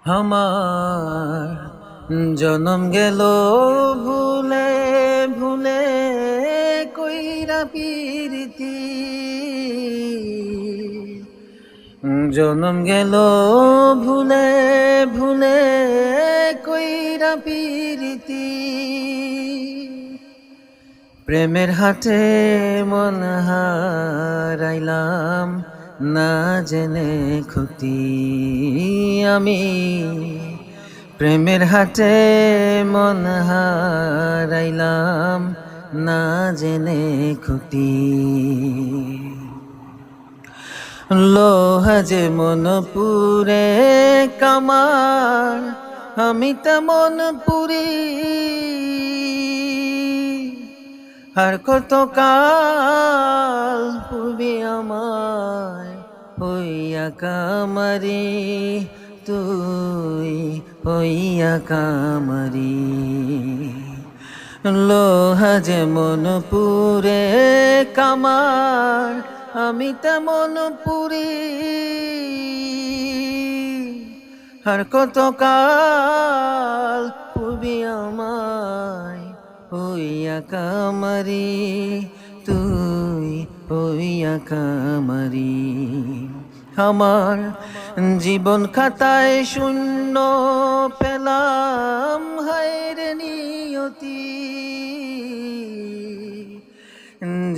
আমার জনম গেল ভুলে ভুলে কইরা পিরিতি, জনম গেল ভুলে ভুলে কইরা পিরিতি। প্রেমের হাটে মন হারাইলাম না জেনে ক্ষতি আমি, প্রেমের হাটে মন হারাইলাম না জেনে ক্ষতি। লোহা যে মন পুরে কামার, আমি তেমন পুরি আর কত কাল পুরবি আমায় হইয়া কামারি, তুই হইয়া কামারি। লোহা যেমন পুরে কামার, আমি তেমন পুরি আর কত কাল পুরবি আমায় হইয়া কামারি, তুই হইয়া কামারি। আমার জীবন খাতায় শূন্য পেলাম হায়রে নিয়তি,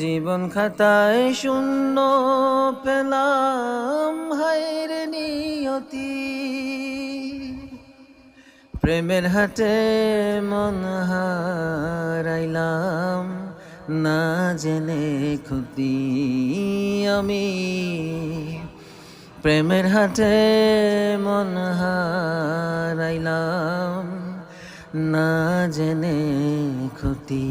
জীবন খাতায় শূন্য পেলাম হায়রে নিয়তি। প্রেমের হাটে মন হারাইলাম না জেনে ক্ষতি আমি, প্রেমের হাটে মন হারাইলাম না জেনে ক্ষতি।